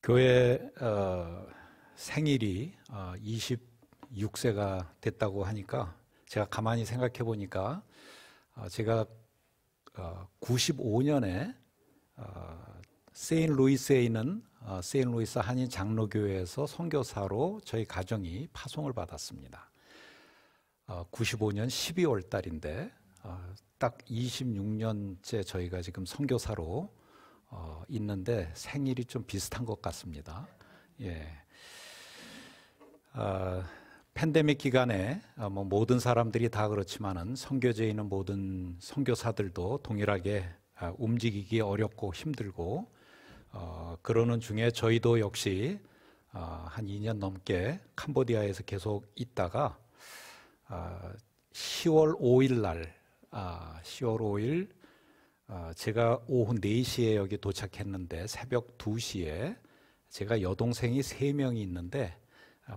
교회 생일이 26세가 됐다고 하니까 제가 가만히 생각해 보니까 제가 95년에 세인루이스에 있는 세인루이스 한인 장로교회에서 선교사로 저희 가정이 파송을 받았습니다. 95년 12월 달인데 딱 26년째 저희가 지금 선교사로 있는데 생일이 좀 비슷한 것 같습니다. 예. 팬데믹 기간에 모든 사람들이 다 그렇지만은 선교지에 있는 모든 선교사들도 동일하게 움직이기 어렵고 힘들고 그러는 중에 저희도 역시 한 2년 넘게 캄보디아에서 계속 있다가 10월 5일 날 10월 5일 제가 오후 4시에 여기 도착했는데 새벽 2시에 제가 여동생이 3명이 있는데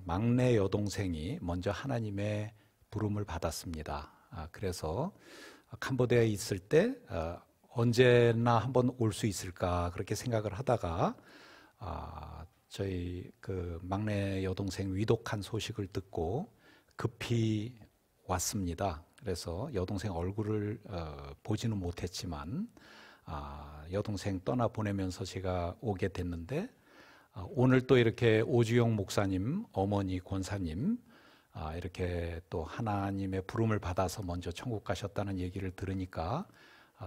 막내 여동생이 먼저 하나님의 부름을 받았습니다. 그래서 캄보디아에 있을 때 언제나 한번 올 수 있을까 그렇게 생각을 하다가 저희 그 막내 여동생 위독한 소식을 듣고 급히 왔습니다. 그래서 여동생 얼굴을 보지는 못했지만 여동생 떠나보내면서 제가 오게 됐는데 오늘 또 이렇게 오주영 목사님, 어머니 권사님 이렇게 또 하나님의 부름을 받아서 먼저 천국 가셨다는 얘기를 들으니까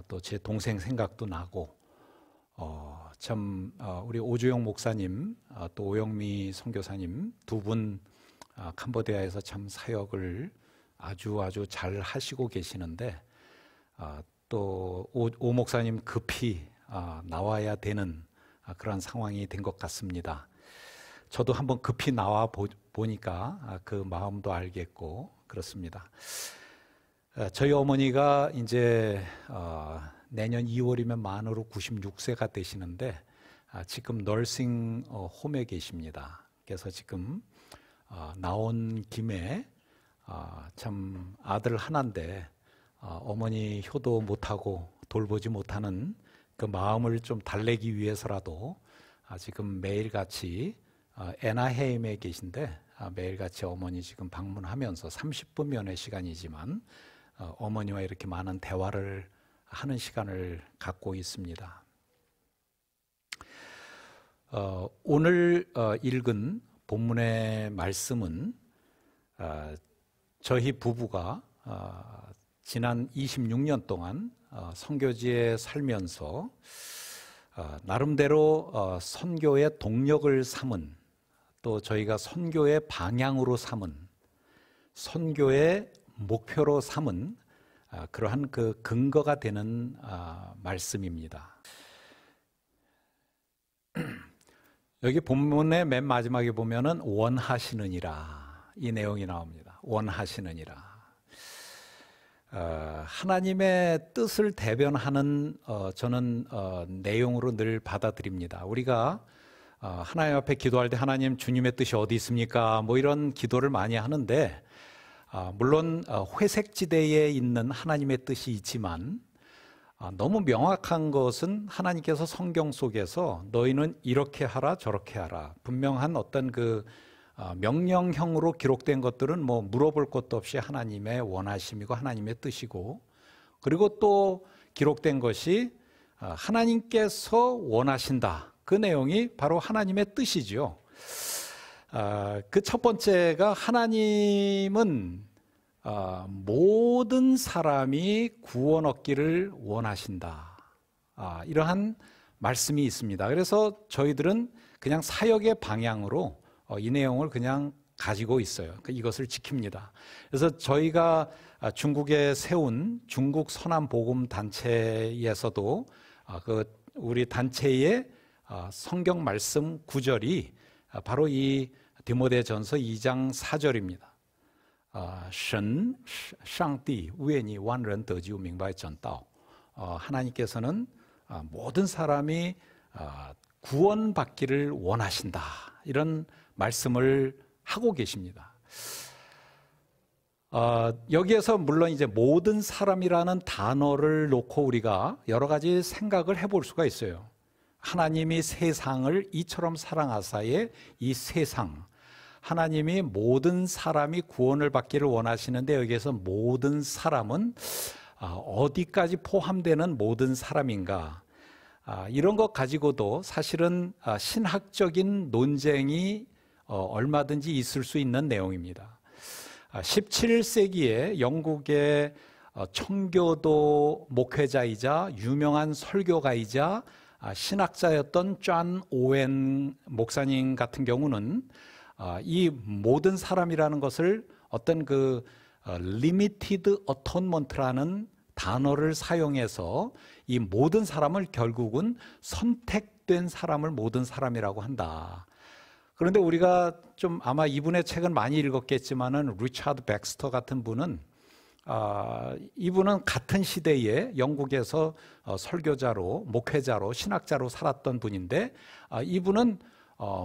또 제 동생 생각도 나고 참 우리 오주영 목사님 또 오영미 선교사님 두 분 캄보디아에서 참 사역을 아주 잘 하시고 계시는데 또 오 목사님 급히 나와야 되는 그런 상황이 된 것 같습니다. 저도 한번 급히 나와 보니까 그 마음도 알겠고 그렇습니다. 저희 어머니가 이제 내년 2월이면 만으로 96세가 되시는데 지금 널싱 홈에 계십니다. 그래서 지금 나온 김에 참 아들 하나인데 어머니 효도 못하고 돌보지 못하는 그 마음을 좀 달래기 위해서라도 지금 매일같이 애나헤임에 계신데 매일같이 어머니 지금 방문하면서 30분 면회 시간이지만 어머니와 이렇게 많은 대화를 하는 시간을 갖고 있습니다. 오늘 읽은 본문의 말씀은 저희 부부가 지난 26년 동안 선교지에 살면서 나름대로 선교의 동력을 삼은 또 저희가 선교의 방향으로 삼은 선교의 목표로 삼은 그러한 그 근거가 되는 말씀입니다. 여기 본문의 맨 마지막에 보면은 원하시느니라 이 내용이 나옵니다. 원하시느니라. 하나님의 뜻을 대변하는 저는 내용으로 늘 받아들입니다. 우리가 하나님 앞에 기도할 때 하나님 주님의 뜻이 어디 있습니까? 뭐 이런 기도를 많이 하는데 물론 회색지대에 있는 하나님의 뜻이 있지만 너무 명확한 것은 하나님께서 성경 속에서 너희는 이렇게 하라 저렇게 하라 분명한 어떤 그 명령형으로 기록된 것들은 뭐 물어볼 것도 없이 하나님의 원하심이고 하나님의 뜻이고 그리고 또 기록된 것이 하나님께서 원하신다. 그 내용이 바로 하나님의 뜻이죠. 그 첫 번째가 하나님은 모든 사람이 구원 얻기를 원하신다. 이러한 말씀이 있습니다. 그래서 저희들은 그냥 사역의 방향으로 이 내용을 그냥 가지고 있어요. 이것을 지킵니다. 그래서 저희가 중국에 세운 중국 선한복음단체에서도 그 우리 단체의 성경 말씀 구절이 바로 이 디모데전서 2장 4절입니다. 神上帝为你万人得救明白真道 하나님께서는 모든 사람이 구원받기를 원하신다. 이런 말씀을 하고 계십니다. 여기에서 물론 이제 모든 사람이라는 단어를 놓고 우리가 여러 가지 생각을 해볼 수가 있어요. 하나님이 세상을 이처럼 사랑하사에 이 세상, 하나님이 모든 사람이 구원을 받기를 원하시는데 여기에서 모든 사람은 어디까지 포함되는 모든 사람인가? 이런 것 가지고도 사실은 신학적인 논쟁이 얼마든지 있을 수 있는 내용입니다. 17세기에 영국의 청교도 목회자이자 유명한 설교가이자 신학자였던 존 오웬 목사님 같은 경우는 이 모든 사람이라는 것을 어떤 그 limited atonement라는 단어를 사용해서 이 모든 사람을 결국은 선택된 사람을 모든 사람이라고 한다. 그런데 우리가 좀 아마 이분의 책은 많이 읽었겠지만은 리차드 백스터 같은 분은 이분은 같은 시대에 영국에서 설교자로, 목회자로, 신학자로 살았던 분인데 이분은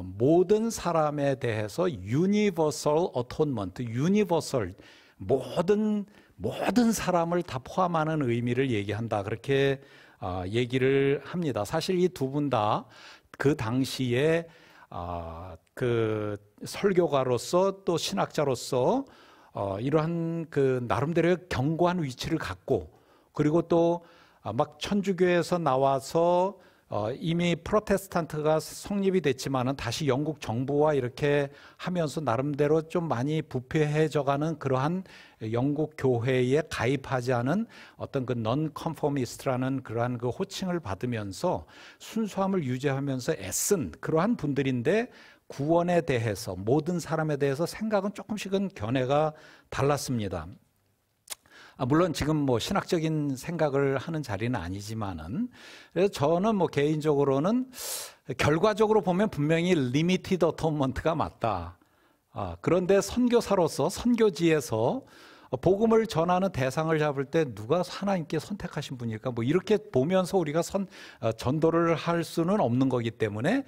모든 사람에 대해서 universal atonement, universal, 모든 사람을 다 포함하는 의미를 얘기한다. 그렇게 얘기를 합니다. 사실 이 두 분 다 그 당시에 그 설교가로서 또 신학자로서 이러한 그 나름대로의 견고한 위치를 갖고 그리고 또 막 천주교에서 나와서 이미 프로테스탄트가 성립이 됐지만은 다시 영국 정부와 이렇게 하면서 나름대로 좀 많이 부패해져가는 그러한 영국 교회에 가입하지 않은 어떤 그 non-conformist라는 그러한 그 호칭을 받으면서 순수함을 유지하면서 애쓴 그러한 분들인데 구원에 대해서 모든 사람에 대해서 생각은 조금씩은 견해가 달랐습니다. 물론 지금 뭐 신학적인 생각을 하는 자리는 아니지만은 그래서 저는 뭐 개인적으로는 결과적으로 보면 분명히 리미티드 어토먼트가 맞다. 그런데 선교사로서 선교지에서 복음을 전하는 대상을 잡을 때 누가 하나님께 선택하신 분일까? 뭐 이렇게 보면서 우리가 전도를 할 수는 없는 거기 때문에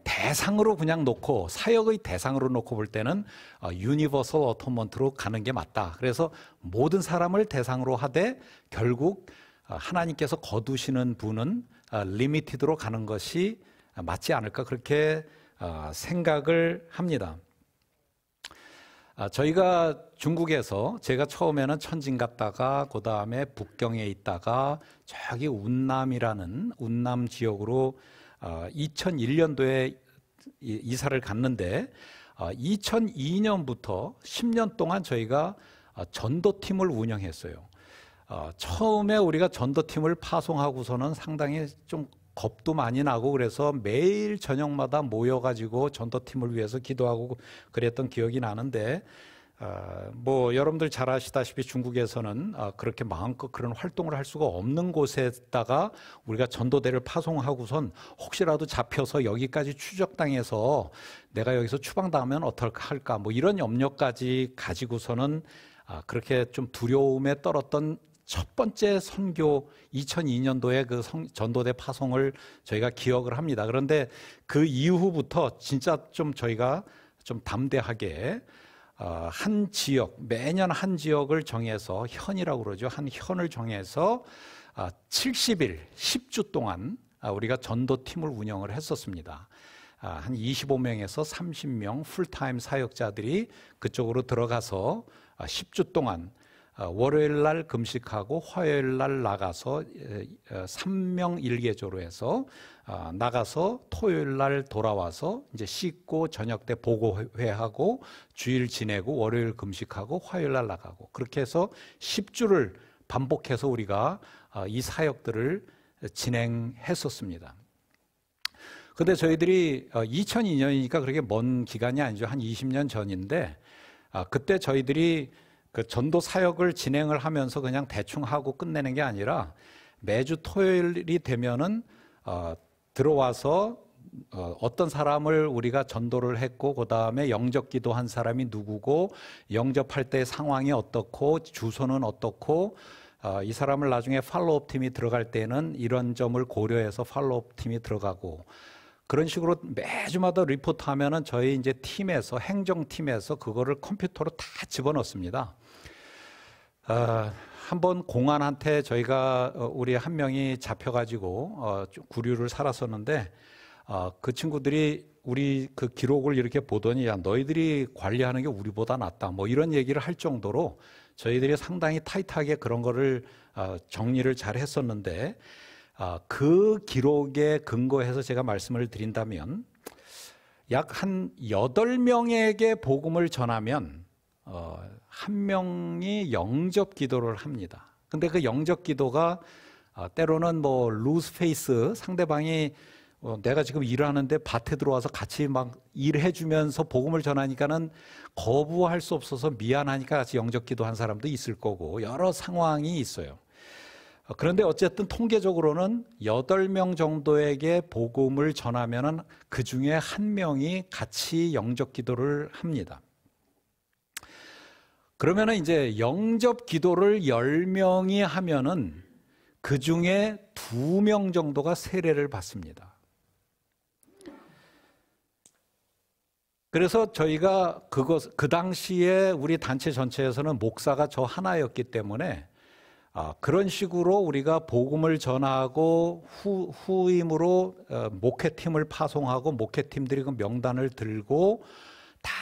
대상으로 그냥 놓고 사역의 대상으로 놓고 볼 때는 유니버설 어토먼트로 가는 게 맞다. 그래서 모든 사람을 대상으로 하되 결국 하나님께서 거두시는 분은 리미티드로 가는 것이 맞지 않을까 그렇게 생각을 합니다. 저희가 중국에서 제가 처음에는 천진 갔다가 그 다음에 북경에 있다가 저기 운남 지역으로 2001년도에 이사를 갔는데 2002년부터 10년 동안 저희가 전도팀을 운영했어요. 처음에 우리가 전도팀을 파송하고서는 상당히 좀 겁도 많이 나고 그래서 매일 저녁마다 모여가지고 전도팀을 위해서 기도하고 그랬던 기억이 나는데 뭐 여러분들 잘 아시다시피 중국에서는 그렇게 마음껏 그런 활동을 할 수가 없는 곳에다가 우리가 전도대를 파송하고선 혹시라도 잡혀서 여기까지 추적당해서 내가 여기서 추방당하면 어떡할까 뭐 이런 염려까지 가지고서는 그렇게 좀 두려움에 떨었던 첫 번째 선교 2002년도에 그 전도대 파송을 저희가 기억을 합니다. 그런데 그 이후부터 진짜 좀 저희가 좀 담대하게 한 지역, 매년 한 지역을 정해서 현이라고 그러죠. 한 현을 정해서 70일, 10주 동안 우리가 전도팀을 운영을 했었습니다. 한 25명에서 30명 풀타임 사역자들이 그쪽으로 들어가서 10주 동안 월요일 날 금식하고 화요일 날 나가서 3명 일개조로 해서 나가서 토요일 날 돌아와서 이제 씻고 저녁 때 보고회하고 주일 지내고 월요일 금식하고 화요일 날 나가고 그렇게 해서 10주를 반복해서 우리가 이 사역들을 진행했었습니다. 근데 저희들이 2002년이니까 그렇게 먼 기간이 아니죠. 한 20년 전인데 그때 저희들이 그 전도 사역을 진행을 하면서 그냥 대충 하고 끝내는 게 아니라 매주 토요일이 되면은 들어와서 어떤 사람을 우리가 전도를 했고 그 다음에 영접 기도한 사람이 누구고 영접할 때 상황이 어떻고 주소는 어떻고 이 사람을 나중에 팔로업 팀이 들어갈 때는 이런 점을 고려해서 팔로업 팀이 들어가고 그런 식으로 매주마다 리포트하면은 저희 이제 팀에서 행정팀에서 그거를 컴퓨터로 다 집어넣습니다. 한번 공안한테 저희가 우리 한 명이 잡혀가지고 구류를 살았었는데 그 친구들이 우리 그 기록을 이렇게 보더니 야 너희들이 관리하는 게 우리보다 낫다 뭐 이런 얘기를 할 정도로 저희들이 상당히 타이트하게 그런 거를 정리를 잘 했었는데 그 기록에 근거해서 제가 말씀을 드린다면 약 한 8명에게 복음을 전하면 한 명이 영접 기도를 합니다. 근데 그 영접 기도가 때로는 뭐 루스 페이스 상대방이 내가 지금 일을 하는데 밭에 들어와서 같이 막 일해 주면서 복음을 전하니까는 거부할 수 없어서 미안하니까 같이 영접 기도한 사람도 있을 거고 여러 상황이 있어요. 그런데 어쨌든 통계적으로는 8명 정도에게 복음을 전하면은 그 중에 한 명이 같이 영접 기도를 합니다. 그러면은 이제 영접 기도를 10명이 하면은 그 중에 2명 정도가 세례를 받습니다. 그래서 저희가 그 당시에 우리 단체 전체에서는 목사가 저 하나였기 때문에 그런 식으로 우리가 복음을 전하고 후임으로 목회팀을 파송하고 목회팀들이 그 명단을 들고 다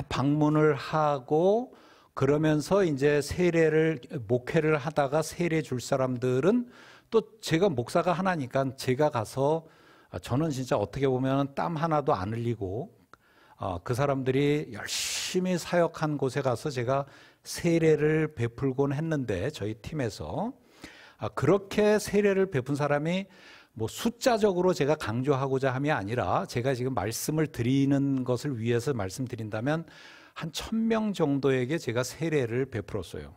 방문을 하고 그러면서 이제 목회를 하다가 세례 줄 사람들은 또 제가 목사가 하나니까 제가 가서 저는 진짜 어떻게 보면 땀 하나도 안 흘리고 그 사람들이 열심히 사역한 곳에 가서 제가 세례를 베풀곤 했는데 저희 팀에서 그렇게 세례를 베푼 사람이 뭐 숫자적으로 제가 강조하고자 함이 아니라 제가 지금 말씀을 드리는 것을 위해서 말씀드린다면 한 1000명 정도에게 제가 세례를 베풀었어요.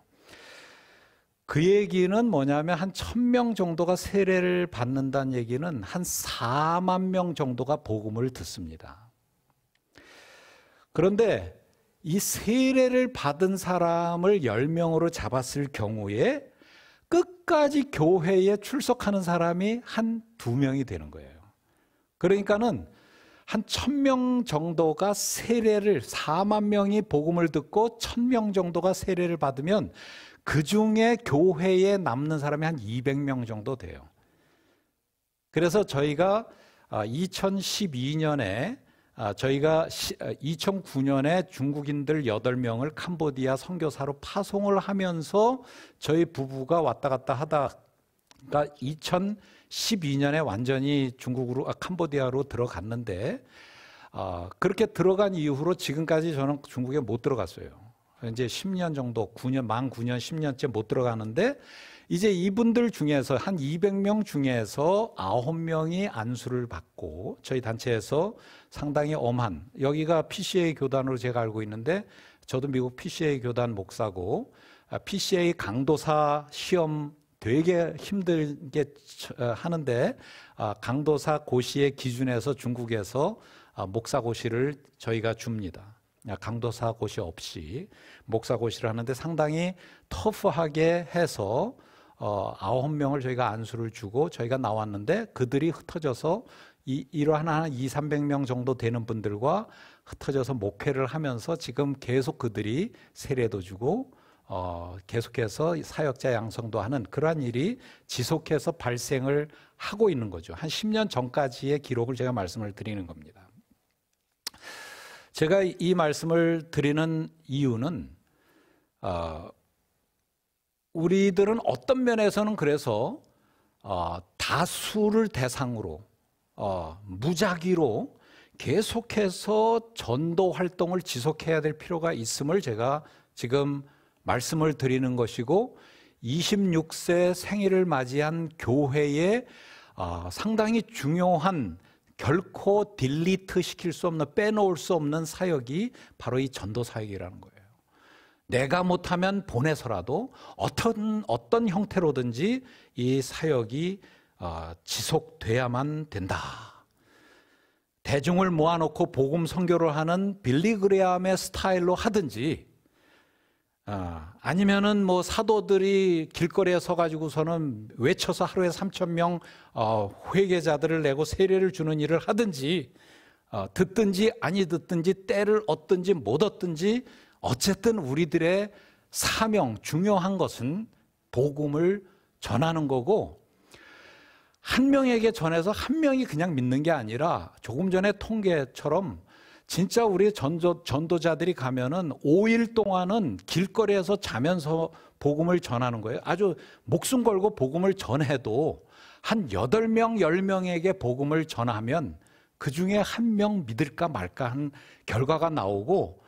그 얘기는 뭐냐면 한 1000명 정도가 세례를 받는다는 얘기는 한 4만 명 정도가 복음을 듣습니다. 그런데 이 세례를 받은 사람을 10명으로 잡았을 경우에 끝까지 교회에 출석하는 사람이 한 2명이 되는 거예요. 그러니까는 한 1000명 정도가 4만 명이 복음을 듣고 1000명 정도가 세례를 받으면 그 중에 교회에 남는 사람이 한 200명 정도 돼요. 그래서 저희가 2012년에 저희가 2009년에 중국인들 8명을 캄보디아 선교사로 파송을 하면서 저희 부부가 왔다 갔다 하다가 2012년에 완전히 캄보디아로 들어갔는데 그렇게 들어간 이후로 지금까지 저는 중국에 못 들어갔어요. 이제 10년 정도, 만 9년, 10년째 못 들어가는데 이제 이분들 중에서 한 200명 중에서 9명이 안수를 받고 저희 단체에서 상당히 엄한, 여기가 PCA 교단으로 제가 알고 있는데 저도 미국 PCA 교단 목사고 PCA 강도사 시험 되게 힘들게 하는데 강도사 고시의 기준에서 중국에서 목사 고시를 저희가 줍니다. 강도사 고시 없이 목사 고시를 하는데 상당히 터프하게 해서 9명을 저희가 안수를 주고 저희가 나왔는데 그들이 흩어져서 이러한 한 200~300명 정도 되는 분들과 흩어져서 목회를 하면서 지금 계속 그들이 세례도 주고 계속해서 사역자 양성도 하는 그러한 일이 지속해서 발생을 하고 있는 거죠. 한 10년 전까지의 기록을 제가 말씀을 드리는 겁니다. 제가 이 말씀을 드리는 이유는 우리들은 어떤 면에서는 그래서 다수를 대상으로 무작위로 계속해서 전도 활동을 지속해야 될 필요가 있음을 제가 지금 말씀을 드리는 것이고 26세 생일을 맞이한 교회에 상당히 중요한 결코 딜리트 시킬 수 없는 빼놓을 수 없는 사역이 바로 이 전도 사역이라는 거예요. 내가 못하면 보내서라도 어떤 형태로든지 이 사역이 지속돼야만 된다. 대중을 모아놓고 복음 선교를 하는 빌리그레암의 스타일로 하든지 아니면은 뭐 사도들이 길거리에 서가지고서는 외쳐서 하루에 3,000명 회개자들을 내고 세례를 주는 일을 하든지 듣든지 아니 듣든지 때를 얻든지 못 얻든지 어쨌든 우리들의 사명, 중요한 것은 복음을 전하는 거고, 한 명에게 전해서 한 명이 그냥 믿는 게 아니라 조금 전에 통계처럼 진짜 우리 전도자들이 가면은 5일 동안은 길거리에서 자면서 복음을 전하는 거예요. 아주 목숨 걸고 복음을 전해도 한 8명, 10명에게 복음을 전하면 그 중에 한 명 믿을까 말까 한 결과가 나오고,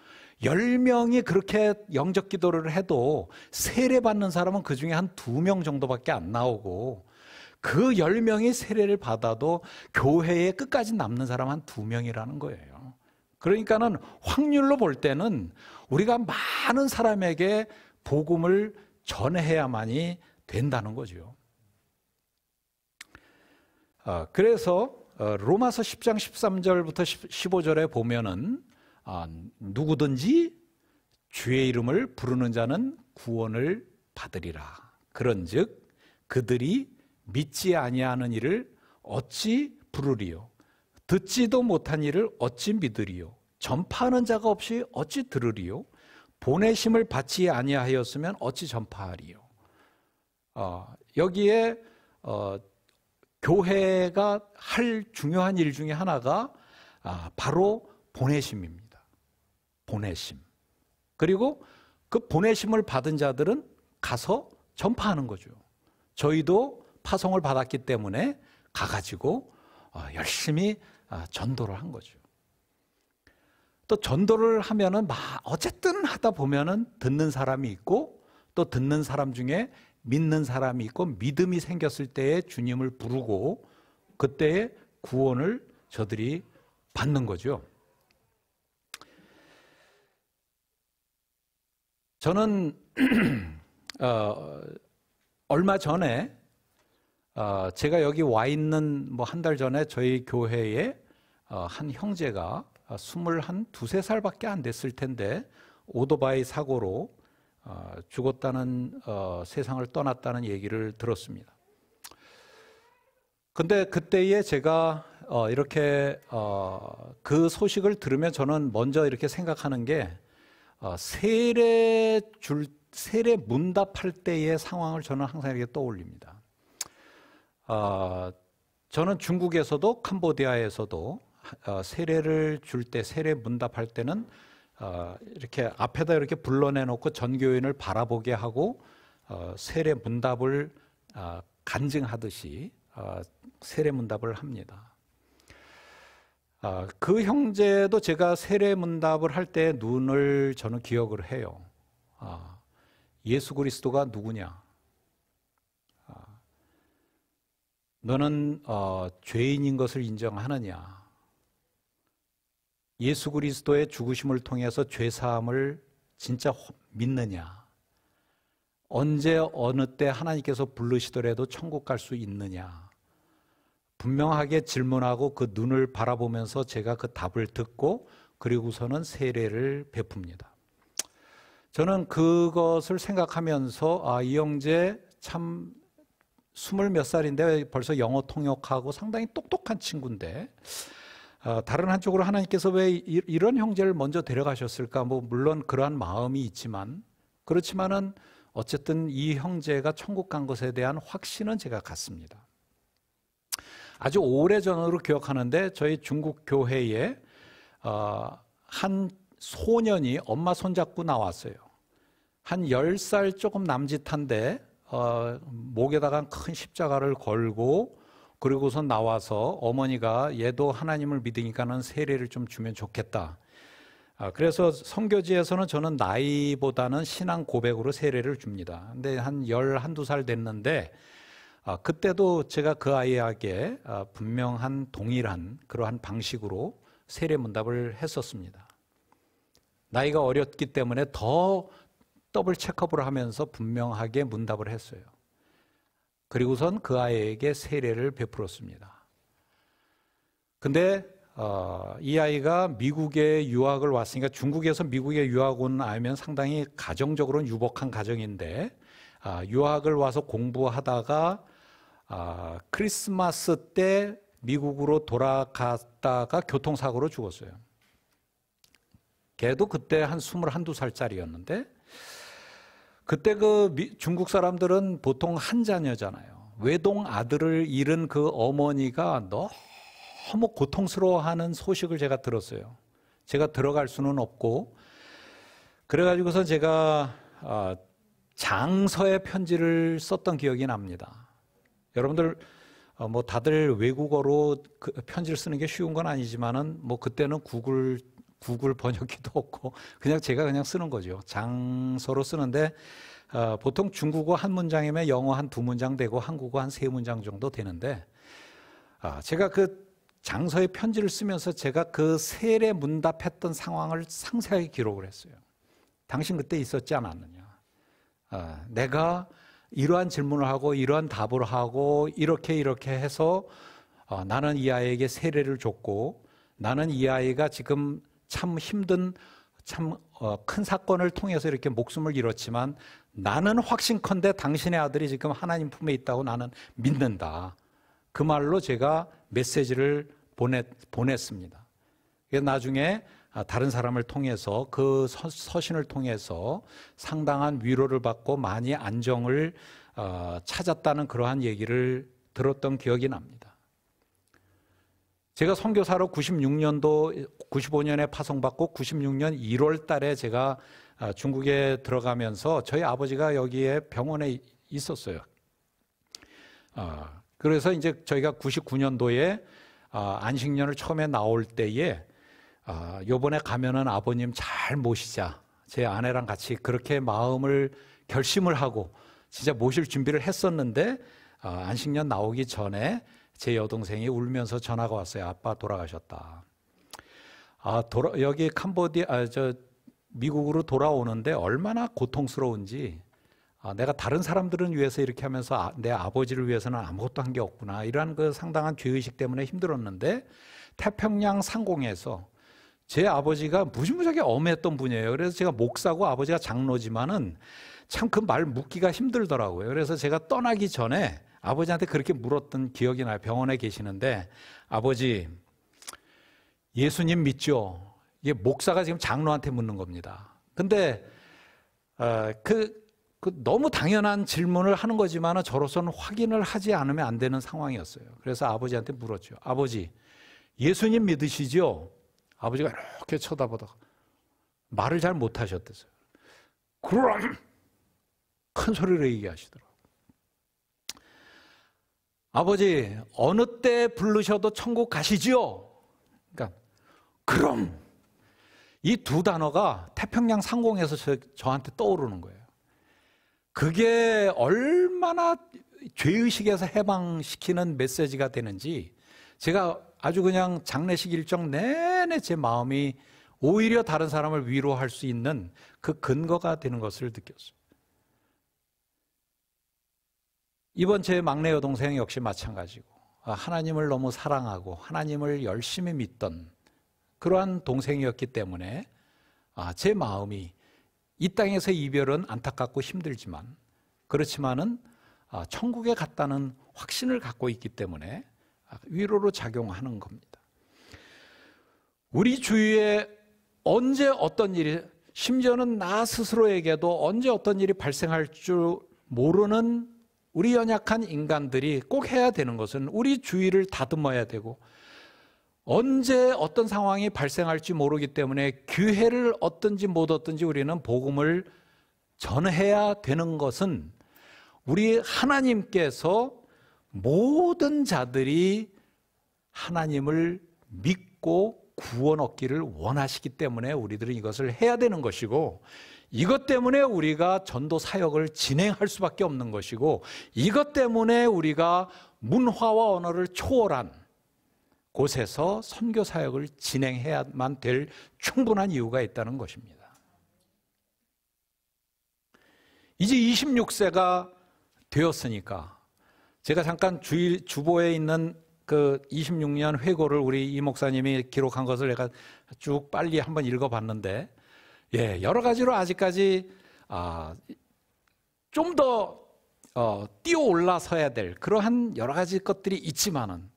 10명이 그렇게 영적 기도를 해도 세례 받는 사람은 그 중에 한 2명 정도밖에 안 나오고, 그 10명이 세례를 받아도 교회에 끝까지 남는 사람 한 2명이라는 거예요. 그러니까는 확률로 볼 때는 우리가 많은 사람에게 복음을 전해야만이 된다는 거죠. 그래서 로마서 10장 13절부터 15절에 보면은 누구든지 주의 이름을 부르는 자는 구원을 받으리라. 그런즉 그들이 믿지 아니하는 이를 어찌 부르리요? 듣지도 못한 이를 어찌 믿으리요? 전파하는 자가 없이 어찌 들으리요? 보내심을 받지 아니하였으면 어찌 전파하리요? 여기에 교회가 할 중요한 일 중에 하나가 바로 보내심입니다. 보내심. 그리고 그 보내심을 받은 자들은 가서 전파하는 거죠. 저희도 파송을 받았기 때문에 가가지고 열심히 전도를 한 거죠. 또 전도를 하면은 어쨌든 하다 보면은 듣는 사람이 있고, 또 듣는 사람 중에 믿는 사람이 있고, 믿음이 생겼을 때에 주님을 부르고 그때에 구원을 저들이 받는 거죠. 저는 얼마 전에 제가 여기 와 있는 한 달 전에 저희 교회에 한 형제가 22살 안 됐을 텐데 오토바이 사고로 죽었다는, 세상을 떠났다는 얘기를 들었습니다. 근데 그때에 제가 이렇게 그 소식을 들으면 저는 먼저 이렇게 생각하는 게, 세례 문답할 때의 상황을 저는 항상 이렇게 떠올립니다. 저는 중국에서도 캄보디아에서도 세례를 줄 때, 세례 문답할 때는 이렇게 앞에다 이렇게 불러내놓고 전교인을 바라보게 하고 세례 문답을 간증하듯이 세례 문답을 합니다. 그 형제도 제가 세례 문답을 할 때 눈을 저는 기억을 해요. 예수 그리스도가 누구냐? 너는 죄인인 것을 인정하느냐? 예수 그리스도의 죽으심을 통해서 죄사함을 진짜 믿느냐? 언제 어느 때 하나님께서 부르시더라도 천국 갈 수 있느냐? 분명하게 질문하고 그 눈을 바라보면서 제가 그 답을 듣고 그리고서는 세례를 베풉니다. 저는 그것을 생각하면서 이 형제 참 20몇 살인데 벌써 영어 통역하고 상당히 똑똑한 친구인데, 다른 한쪽으로 하나님께서 왜 이런 형제를 먼저 데려가셨을까? 물론 그러한 마음이 있지만, 그렇지만은 어쨌든 이 형제가 천국 간 것에 대한 확신은 제가 갖습니다. 아주 오래전으로 기억하는데 저희 중국 교회에 한 소년이 엄마 손잡고 나왔어요. 한 10살 조금 남짓한데 목에다가 큰 십자가를 걸고, 그리고서 나와서 어머니가 얘도 하나님을 믿으니까는 세례를 좀 주면 좋겠다. 그래서 선교지에서는 저는 나이보다는 신앙 고백으로 세례를 줍니다. 근데 한 11~12살 됐는데 그때도 제가 그 아이에게 분명한 동일한 그러한 방식으로 세례 문답을 했었습니다. 나이가 어렸기 때문에 더 더블 체크업을 하면서 분명하게 문답을 했어요. 그리고선 그 아이에게 세례를 베풀었습니다. 근데 이 아이가 미국에 유학을 왔으니까, 중국에서 미국에 유학 온 아이면 상당히 가정적으로는 유복한 가정인데, 유학을 와서 공부하다가 크리스마스 때 미국으로 돌아갔다가 교통사고로 죽었어요. 걔도 그때 한 21~22살짜리였는데, 그때 중국 사람들은 보통 한 자녀잖아요. 외동 아들을 잃은 그 어머니가 너무 고통스러워하는 소식을 제가 들었어요. 제가 들어갈 수는 없고, 그래가지고서 제가 장서의 편지를 썼던 기억이 납니다. 여러분들 뭐 다들 외국어로 그 편지를 쓰는 게 쉬운 건 아니지만은 뭐 그때는 구글 번역기도 없고 그냥 제가 그냥 쓰는 거죠. 장서로 쓰는데 보통 중국어 한 문장이면 영어 한 2문장 되고 한국어 한 3문장 정도 되는데, 제가 그 장서의 편지를 쓰면서 제가 그 세례 문답했던 상황을 상세하게 기록을 했어요. 당신 그때 있었지 않았느냐. 내가 이러한 질문을 하고 이러한 답을 하고 이렇게 해서 나는 이 아이에게 세례를 줬고, 나는 이 아이가 지금 참 힘든 큰 사건을 통해서 이렇게 목숨을 잃었지만 나는 확신컨대 당신의 아들이 지금 하나님 품에 있다고 나는 믿는다. 그 말로 제가 메시지를 보냈습니다. 나중에 다른 사람을 통해서 그 서신을 통해서 상당한 위로를 받고 많이 안정을 찾았다는 그러한 얘기를 들었던 기억이 납니다. 제가 선교사로 95년에 파송받고 96년 1월 달에 제가 중국에 들어가면서 저희 아버지가 여기에 병원에 있었어요. 그래서 이제 저희가 99년도에 안식년을 처음에 나올 때에 요번에 가면은 아버님 잘 모시자. 제 아내랑 같이 그렇게 결심을 하고 진짜 모실 준비를 했었는데, 안식년 나오기 전에 제 여동생이 울면서 전화가 왔어요. 아빠 돌아가셨다. 여기 미국으로 돌아오는데 얼마나 고통스러운지, 내가 다른 사람들은 위해서 이렇게 하면서 내 아버지를 위해서는 아무것도 한 게 없구나. 이러한 그 상당한 죄의식 때문에 힘들었는데, 태평양 상공에서 제 아버지가 무지무지하게 엄했던 분이에요. 그래서 제가 목사고 아버지가 장로지만은 참 그 말 묻기가 힘들더라고요. 그래서 제가 떠나기 전에 아버지한테 그렇게 물었던 기억이 나요. 병원에 계시는데, 아버지, 예수님 믿죠? 이게 목사가 지금 장로한테 묻는 겁니다. 근데 너무 당연한 질문을 하는 거지만 저로서는 확인을 하지 않으면 안 되는 상황이었어요. 그래서 아버지한테 물었죠. 아버지, 예수님 믿으시죠? 아버지가 이렇게 쳐다보다가 말을 잘 못하셨대요. 그럼 큰 소리로 얘기하시더라고요. 아버지, 어느 때 부르셔도 천국 가시죠? 그러니까 그럼, 이 두 단어가 태평양 상공에서 저한테 떠오르는 거예요. 그게 얼마나 죄의식에서 해방시키는 메시지가 되는지, 제가 아주 그냥 장례식 일정 내내 제 마음이 오히려 다른 사람을 위로할 수 있는 그 근거가 되는 것을 느꼈어요. 이번 제 막내 여동생 역시 마찬가지고, 하나님을 너무 사랑하고 하나님을 열심히 믿던 그러한 동생이었기 때문에 제 마음이 이 땅에서 이별은 안타깝고 힘들지만, 그렇지만은 천국에 갔다는 확신을 갖고 있기 때문에 위로로 작용하는 겁니다. 우리 주위에 언제 어떤 일이, 심지어는 나 스스로에게도 언제 어떤 일이 발생할 줄 모르는 우리 연약한 인간들이 꼭 해야 되는 것은 우리 주위를 다듬어야 되고, 언제 어떤 상황이 발생할지 모르기 때문에 기회를 얻든지 못 얻든지 우리는 복음을 전해야 되는 것은, 우리 하나님께서 모든 자들이 하나님을 믿고 구원 얻기를 원하시기 때문에 우리들은 이것을 해야 되는 것이고, 이것 때문에 우리가 전도 사역을 진행할 수밖에 없는 것이고, 이것 때문에 우리가 문화와 언어를 초월한 곳에서 선교 사역을 진행해야만 될 충분한 이유가 있다는 것입니다. 이제 26세가 되었으니까 제가 잠깐 주보에 있는 그 26년 회고를 우리 이 목사님이 기록한 것을 내가 쭉 빨리 한번 읽어봤는데, 여러 가지로 아직까지 좀 더 뛰어 올라서야 될 그러한 여러 가지 것들이 있지만은,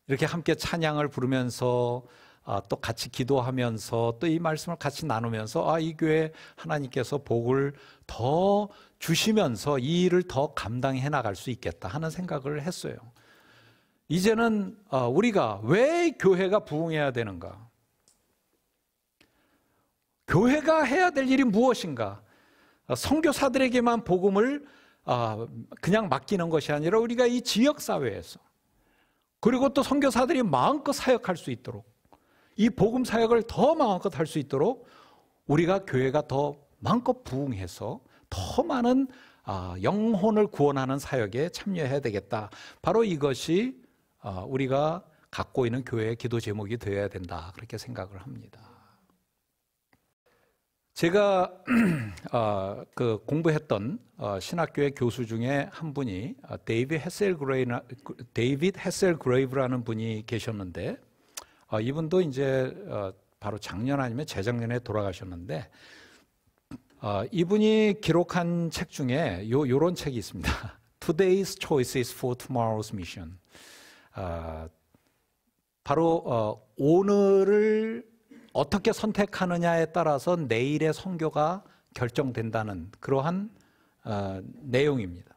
이렇게 함께 찬양을 부르면서 또 같이 기도하면서 또 이 말씀을 같이 나누면서 이 교회 하나님께서 복을 더 주시면서 이 일을 더 감당해 나갈 수 있겠다 하는 생각을 했어요. 이제는 우리가 왜 교회가 부흥해야 되는가? 교회가 해야 될 일이 무엇인가? 선교사들에게만 복음을 그냥 맡기는 것이 아니라 우리가 이 지역사회에서 그리고 또 선교사들이 마음껏 사역할 수 있도록 이 복음 사역을 더 마음껏 할 수 있도록 우리가 교회가 더 마음껏 부흥해서 더 많은 영혼을 구원하는 사역에 참여해야 되겠다. 바로 이것이 우리가 갖고 있는 교회의 기도 제목이 되어야 된다. 그렇게 생각을 합니다. 제가 공부했던 신학교의 교수 중에 한 분이 데이빗 헤셀 그레이브라는 분이 계셨는데 이분도 이제 바로 작년 아니면 재작년에 돌아가셨는데 이분이 기록한 책 중에 요런 책이 있습니다. Today's Choices for Tomorrow's Mission. 바로 오늘을 어떻게 선택하느냐에 따라서 내일의 선교가 결정된다는 그러한 내용입니다.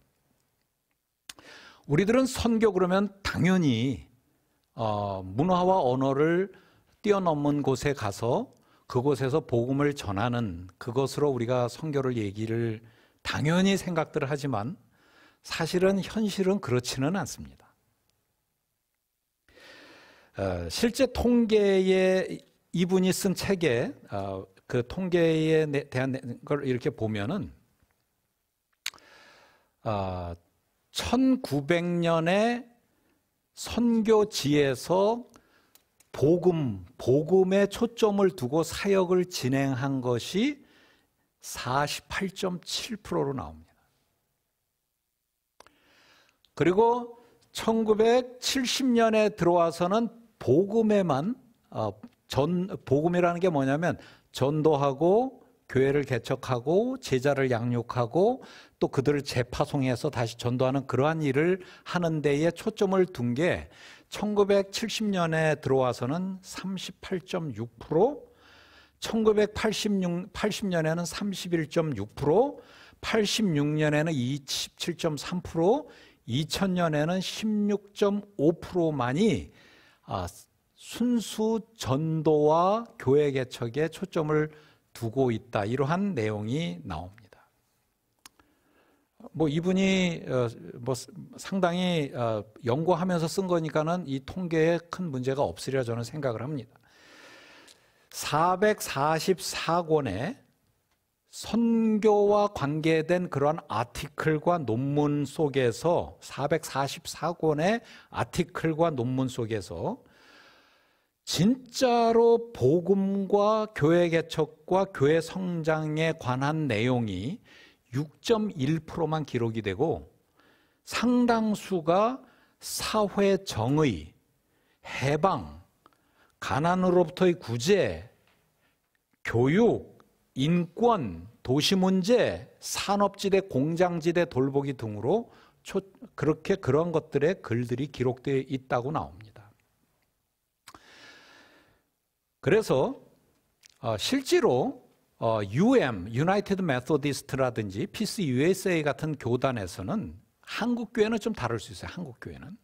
우리들은 선교 그러면 당연히 문화와 언어를 뛰어넘은 곳에 가서 그곳에서 복음을 전하는 그것으로 우리가 선교를 얘기를 당연히 생각들을 하지만 사실은 현실은 그렇지는 않습니다. 실제 통계에 이분이 쓴 책에 그 통계에 대한 걸 이렇게 보면은 1900년에 선교지에서 복음에 초점을 두고 사역을 진행한 것이 48.7%로 나옵니다. 그리고 1970년에 들어와서는 복음에만 복음이라는 게 뭐냐면 전도하고 교회를 개척하고 제자를 양육하고 또 그들을 재파송해서 다시 전도하는 그러한 일을 하는 데에 초점을 둔 게 1970년에 들어와서는 38.6%, 1980년에는 31.6%, 86년에는 27.3%, 2000년에는 16.5%만이 순수 전도와 교회 개척에 초점을 두고 있다. 이러한 내용이 나옵니다. 이분이 상당히 연구하면서 쓴 거니까는 이 통계에 큰 문제가 없으리라 저는 생각을 합니다. 444권의 선교와 관계된 그러한 아티클과 논문 속에서 444권의 아티클과 논문 속에서 진짜로 복음과 교회 개척과 교회 성장에 관한 내용이 6.1%만 기록이 되고 상당수가 사회 정의, 해방, 가난으로부터의 구제, 교육, 인권, 도시 문제, 산업지대, 공장지대 돌보기 등으로 그런 것들의 글들이 기록되어 있다고 나옵니다. 그래서 실제로 United Methodist라든지 Peace USA 같은 교단에서는 한국 교회는 좀 다를 수 있어요. 한국 교회는.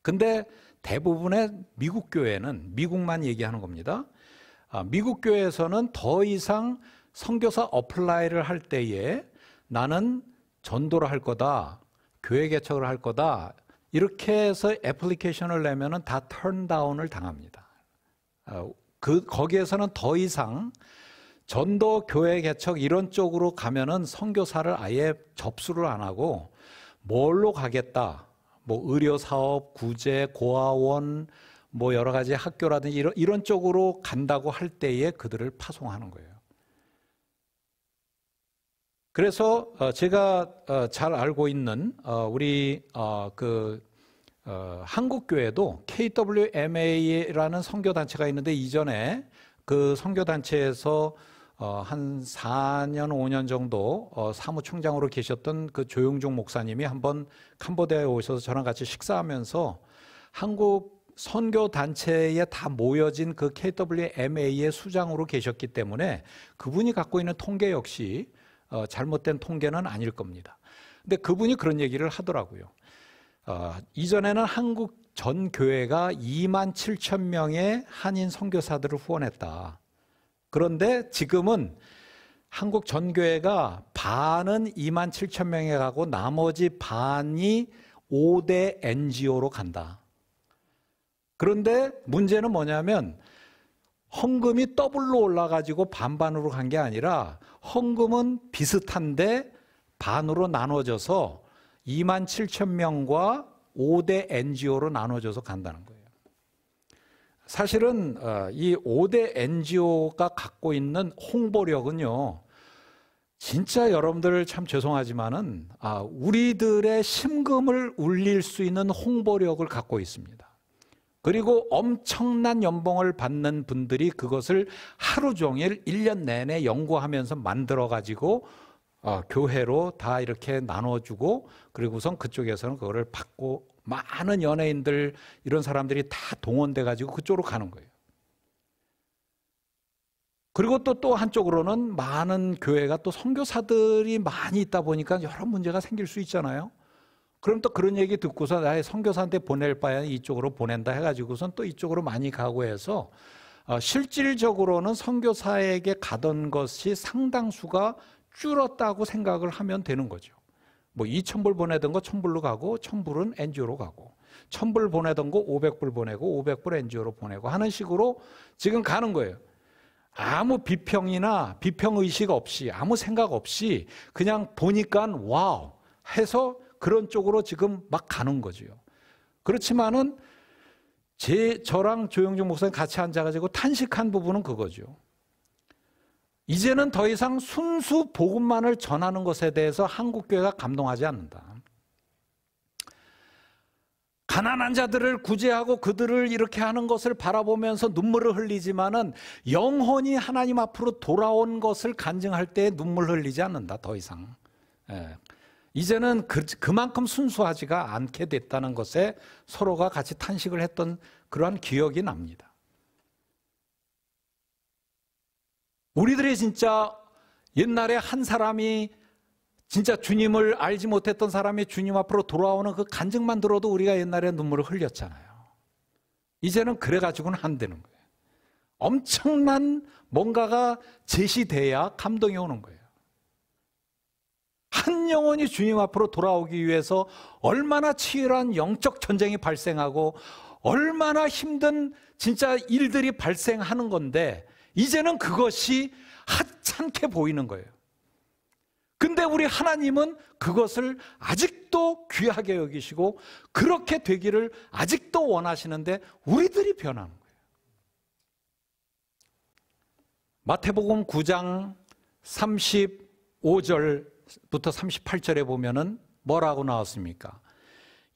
근데 대부분의 미국 교회는 미국만 얘기하는 겁니다. 미국 교회에서는 더 이상 선교사 어플라이를 할 때에 나는 전도를 할 거다, 교회 개척을 할 거다 이렇게 해서 애플리케이션을 내면은 다 턴다운을 당합니다. 거기에서는 더 이상 전도, 교회 개척 이런 쪽으로 가면은 선교사를 아예 접수를 안 하고 뭘로 가겠다. 의료 사업, 구제, 고아원, 여러 가지 학교라든지 이런 쪽으로 간다고 할 때에 그들을 파송하는 거예요. 그래서 제가 잘 알고 있는 우리 한국 교회도 KWMA라는 선교 단체가 있는데 이전에 그 선교 단체에서 한 4년, 5년 정도 사무총장으로 계셨던 그 조용중 목사님이 한번 캄보디아에 오셔서 저랑 같이 식사하면서 한국 선교 단체에 다 모여진 그 KWMA의 수장으로 계셨기 때문에 그분이 갖고 있는 통계 역시 잘못된 통계는 아닐 겁니다. 근데 그분이 그런 얘기를 하더라고요. 이전에는 한국 전 교회가 2만 7천 명의 한인 선교사들을 후원했다. 그런데 지금은 한국 전 교회가 반은 2만 7천 명에 가고 나머지 반이 5대 NGO로 간다. 그런데 문제는 뭐냐면 헌금이 더블로 올라가지고 반반으로 간 게 아니라 헌금은 비슷한데 반으로 나눠져서 2만 7천 명과 5대 NGO로 나눠져서 간다는 거예요. 사실은 이 5대 NGO가 갖고 있는 홍보력은요, 진짜 여러분들 참 죄송하지만은 우리들의 심금을 울릴 수 있는 홍보력을 갖고 있습니다. 그리고 엄청난 연봉을 받는 분들이 그것을 하루 종일 1년 내내 연구하면서 만들어가지고 교회로 다 이렇게 나눠주고, 그리고선 그쪽에서는 그거를 받고 많은 연예인들 이런 사람들이 다 동원돼가지고 그쪽으로 가는 거예요. 그리고 또 한쪽으로는 많은 교회가 또 선교사들이 많이 있다 보니까 여러 문제가 생길 수 있잖아요. 그럼 또 그런 얘기 듣고서 나의 선교사한테 보낼 바에는 이쪽으로 보낸다 해가지고선 또 이쪽으로 많이 가고 해서 실질적으로는 선교사에게 가던 것이 상당수가 줄었다고 생각을 하면 되는 거죠. 뭐 2,000불 보내던 거 1,000불로 가고 1,000불은 NGO로 가고 1,000불 보내던 거 500불 보내고 500불 NGO로 보내고 하는 식으로 지금 가는 거예요. 아무 비평이나 비평의식 없이 아무 생각 없이 그냥 보니까 와우 해서 그런 쪽으로 지금 막 가는 거죠. 그렇지만은 저랑 조영준 목사님 같이 앉아가지고 탄식한 부분은 그거죠. 이제는 더 이상 순수 복음만을 전하는 것에 대해서 한국교회가 감동하지 않는다. 가난한 자들을 구제하고 그들을 이렇게 하는 것을 바라보면서 눈물을 흘리지만은 영혼이 하나님 앞으로 돌아온 것을 간증할 때 눈물 흘리지 않는다. 더 이상. 이제는 그만큼 순수하지가 않게 됐다는 것에 서로가 같이 탄식을 했던 그러한 기억이 납니다. 우리들이 진짜 옛날에 한 사람이 진짜 주님을 알지 못했던 사람이 주님 앞으로 돌아오는 그 간증만 들어도 우리가 옛날에 눈물을 흘렸잖아요. 이제는 그래가지고는 안 되는 거예요. 엄청난 뭔가가 제시돼야 감동이 오는 거예요. 한 영혼이 주님 앞으로 돌아오기 위해서 얼마나 치열한 영적 전쟁이 발생하고 얼마나 힘든 진짜 일들이 발생하는 건데 이제는 그것이 하찮게 보이는 거예요. 근데 우리 하나님은 그것을 아직도 귀하게 여기시고 그렇게 되기를 아직도 원하시는데 우리들이 변하는 거예요. 마태복음 9장 35절부터 38절에 보면은 뭐라고 나왔습니까?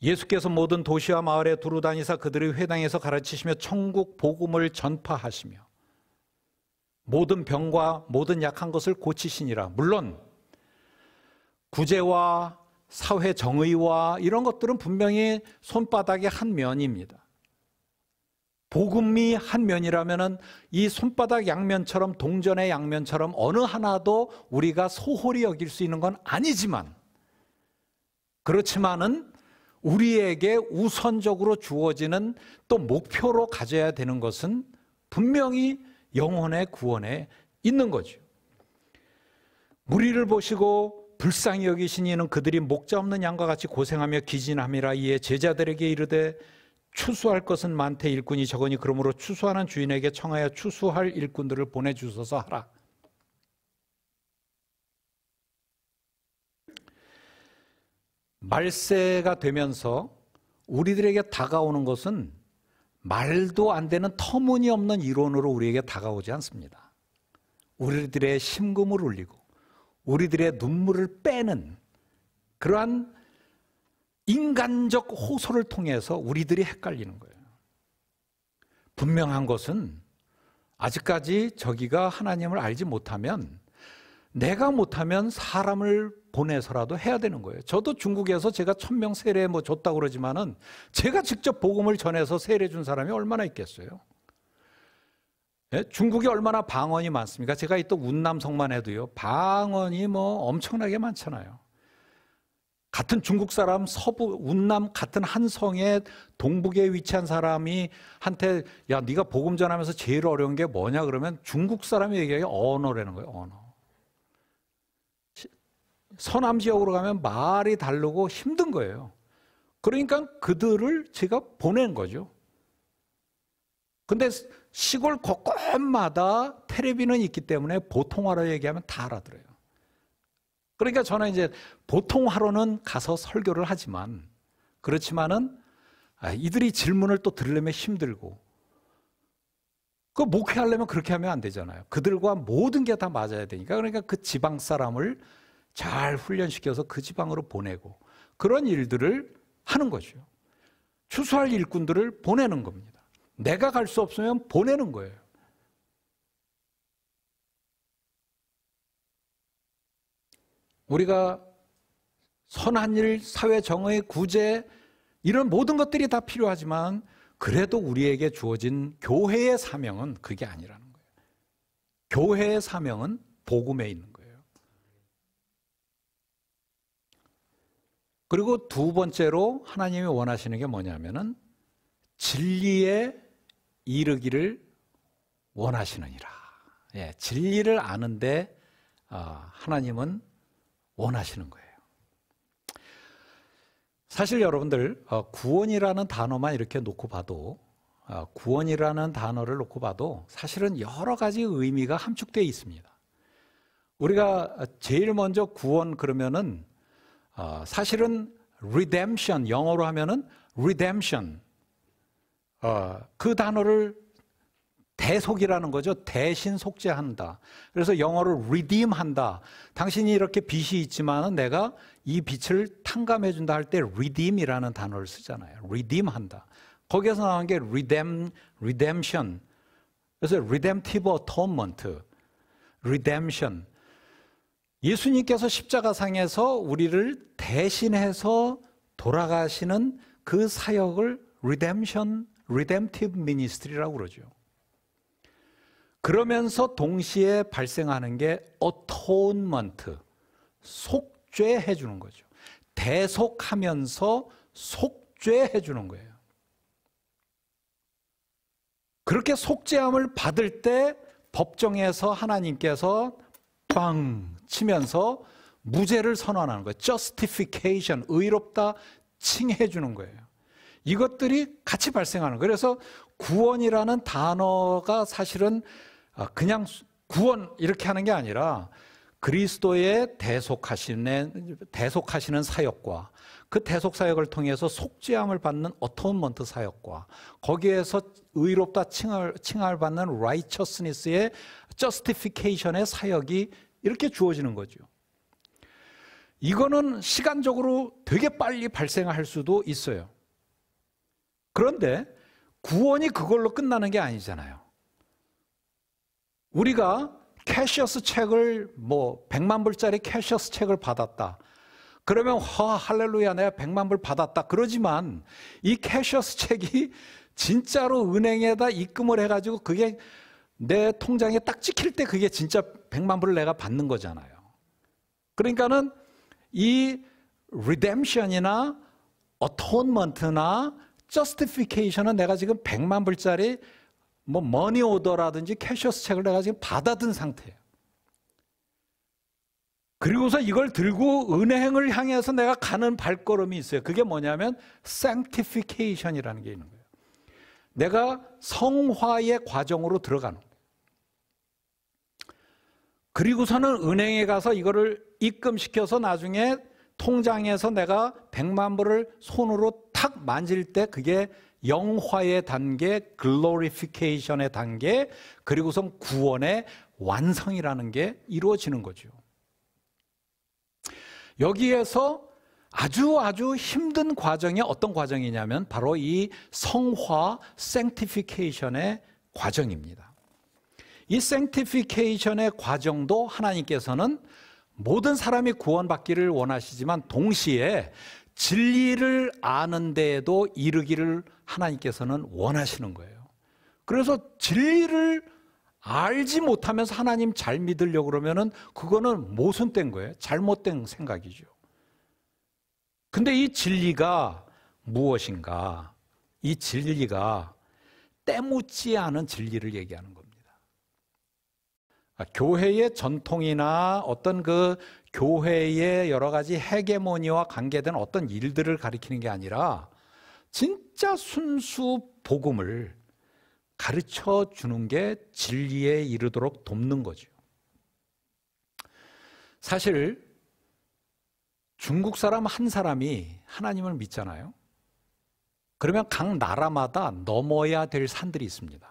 예수께서 모든 도시와 마을에 두루 다니사 그들의 회당에서 가르치시며 천국 복음을 전파하시며 모든 병과 모든 약한 것을 고치시니라. 물론 구제와 사회 정의와 이런 것들은 분명히 손바닥의 한 면입니다. 복음이 한 면이라면은 이 손바닥 양면처럼 동전의 양면처럼 어느 하나도 우리가 소홀히 여길 수 있는 건 아니지만 그렇지만은 우리에게 우선적으로 주어지는 또 목표로 가져야 되는 것은 분명히 영혼의 구원에 있는 거죠. 무리를 보시고 불쌍히 여기신 이는 그들이 목자 없는 양과 같이 고생하며 기진함이라. 이에 제자들에게 이르되 추수할 것은 많되 일꾼이 적으니 그러므로 추수하는 주인에게 청하여 추수할 일꾼들을 보내주소서 하라. 말세가 되면서 우리들에게 다가오는 것은 말도 안 되는 터무니없는 이론으로 우리에게 다가오지 않습니다. 우리들의 심금을 울리고 우리들의 눈물을 빼는 그러한 인간적 호소를 통해서 우리들이 헷갈리는 거예요. 분명한 것은 아직까지 저기가 하나님을 알지 못하면 내가 못하면 사람을 보내서라도 해야 되는 거예요. 저도 중국에서 제가 1000명 세례 뭐 줬다고 그러지만은 제가 직접 복음을 전해서 세례 준 사람이 얼마나 있겠어요? 예? 중국이 얼마나 방언이 많습니까? 제가 있던 운남성만 해도요, 방언이 뭐 엄청나게 많잖아요. 같은 중국 사람, 서부, 운남 같은 한 성의 동북에 위치한 사람이 한테 야, 네가 복음 전하면서 제일 어려운 게 뭐냐 그러면 중국 사람이 얘기하기 언어라는 거예요, 언어. 서남 지역으로 가면 말이 다르고 힘든 거예요. 그러니까 그들을 제가 보낸 거죠. 근데 시골 곳곳마다 텔레비는 있기 때문에 보통화로 얘기하면 다 알아들어요. 그러니까 저는 이제 보통화로는 가서 설교를 하지만, 그렇지만은 이들이 질문을 또 들으려면 힘들고, 그 목회하려면 그렇게 하면 안 되잖아요. 그들과 모든 게 다 맞아야 되니까. 그러니까 그 지방 사람을 잘 훈련시켜서 그 지방으로 보내고 그런 일들을 하는 거죠. 추수할 일꾼들을 보내는 겁니다. 내가 갈 수 없으면 보내는 거예요. 우리가 선한 일, 사회 정의, 구제 이런 모든 것들이 다 필요하지만 그래도 우리에게 주어진 교회의 사명은 그게 아니라는 거예요. 교회의 사명은 복음에 있는 거예요. 그리고 두 번째로 하나님이 원하시는 게 뭐냐면은 진리에 이르기를 원하시느니라. 예, 진리를 아는데 하나님은 원하시는 거예요. 사실 여러분들 구원이라는 단어만 이렇게 놓고 봐도 구원이라는 단어를 놓고 봐도 사실은 여러 가지 의미가 함축되어 있습니다. 우리가 제일 먼저 구원 그러면은 사실은 redemption, 영어로 하면은 redemption, 그 단어를 대속이라는 거죠. 대신 속죄한다. 그래서 영어로 redeem한다. 당신이 이렇게 빚이 있지만 내가 이 빚을 탕감해준다 할 때 redeem이라는 단어를 쓰잖아요. redeem한다. 거기에서 나온 게 redemption. 그래서 redemptive atonement, redemption. 예수님께서 십자가상에서 우리를 대신해서 돌아가시는 그 사역을 redemptive ministry라고 그러죠. 그러면서 동시에 발생하는 게 atonement, 속죄해 주는 거죠. 대속하면서 속죄해 주는 거예요. 그렇게 속죄함을 받을 때 법정에서 하나님께서 빵 치면서 무죄를 선언하는 거예요. justification, 의롭다 칭해 주는 거예요. 이것들이 같이 발생하는 거예요. 그래서 구원이라는 단어가 사실은 그냥 구원 이렇게 하는 게 아니라 그리스도의 대속하시는 사역과 그 대속 사역을 통해서 속죄함을 받는 어토먼트 사역과 거기에서 의롭다 칭함을 받는 righteousness의 justification의 사역이 이렇게 주어지는 거죠. 이거는 시간적으로 되게 빨리 발생할 수도 있어요. 그런데 구원이 그걸로 끝나는 게 아니잖아요. 우리가 캐셔스 책을 100만 불짜리 캐셔스 책을 받았다. 그러면 할렐루야 내가 100만 불 받았다. 그러지만 이 캐셔스 책이 진짜로 은행에다 입금을 해가지고 그게 내 통장에 딱 찍힐 때 그게 진짜 100만 불을 내가 받는 거잖아요. 그러니까는 이 redemption이나 atonement나 justification은 내가 지금 100만 불짜리 머니 오더라든지 캐셔스 책을 내가 지금 받아든 상태예요. 그리고서 이걸 들고 은행을 향해서 내가 가는 발걸음이 있어요. 그게 뭐냐면 sanctification이라는 게 있는 거예요. 내가 성화의 과정으로 들어가는 거예요. 그리고서는 은행에 가서 이거를 입금시켜서 나중에 통장에서 내가 100만 불을 손으로 탁 만질 때 그게 영화의 단계, glorification의 단계, 그리고선 구원의 완성이라는 게 이루어지는 거죠. 여기에서 아주 힘든 과정이 어떤 과정이냐면 바로 이 성화, sanctification의 과정입니다. 이 sanctification의 과정도 하나님께서는 모든 사람이 구원받기를 원하시지만 동시에 진리를 아는 데에도 이르기를 하나님께서는 원하시는 거예요. 그래서 진리를 알지 못하면서 하나님 잘 믿으려고 그러면은 그거는 모순된 거예요. 잘못된 생각이죠. 근데 이 진리가 무엇인가? 이 진리가 때묻지 않은 진리를 얘기하는 겁니다. 교회의 전통이나 어떤 그 교회의 여러 가지 헤게모니와 관계된 어떤 일들을 가리키는 게 아니라 진짜 순수 복음을 가르쳐 주는 게 진리에 이르도록 돕는 거죠. 사실 중국 사람 한 사람이 하나님을 믿잖아요. 그러면 각 나라마다 넘어야 될 산들이 있습니다.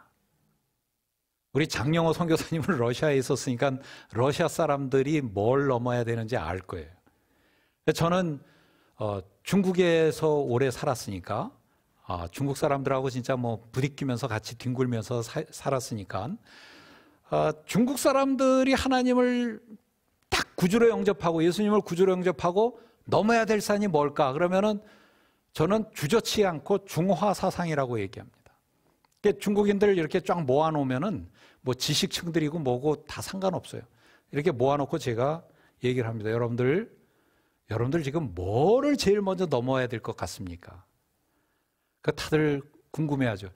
우리 장영호 선교사님은 러시아에 있었으니까 러시아 사람들이 뭘 넘어야 되는지 알 거예요. 저는 중국에서 오래 살았으니까 중국 사람들하고 진짜 뭐 부딪히면서 같이 뒹굴면서 살았으니까 중국 사람들이 하나님을 딱 구주로 영접하고 예수님을 구주로 영접하고 넘어야 될 산이 뭘까? 그러면은 저는 주저치 않고 중화 사상이라고 얘기합니다. 중국인들 이렇게 쫙 모아놓으면은 뭐 지식층들이고 뭐고 다 상관없어요. 이렇게 모아놓고 제가 얘기를 합니다. 여러분들 지금 뭐를 제일 먼저 넘어야 될 것 같습니까? 그 다들 궁금해하죠.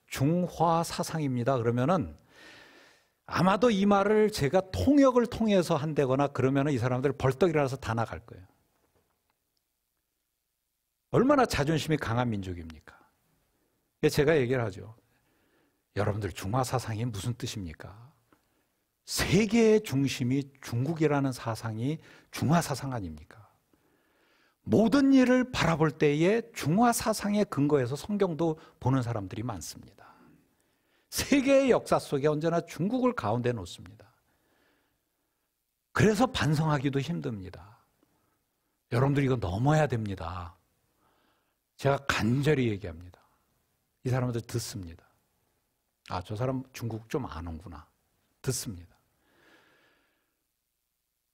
중화 사상입니다. 그러면은 아마도 이 말을 제가 통역을 통해서 한다거나 그러면은 이 사람들 벌떡 일어나서 다 나갈 거예요. 얼마나 자존심이 강한 민족입니까? 제가 얘기를 하죠. 여러분들 중화 사상이 무슨 뜻입니까? 세계의 중심이 중국이라는 사상이 중화 사상 아닙니까? 모든 일을 바라볼 때에 중화 사상의 근거에서 성경도 보는 사람들이 많습니다. 세계의 역사 속에 언제나 중국을 가운데 놓습니다. 그래서 반성하기도 힘듭니다. 여러분들 이거 넘어야 됩니다. 제가 간절히 얘기합니다. 이 사람들 듣습니다. 저 사람 중국 좀 아는구나. 듣습니다.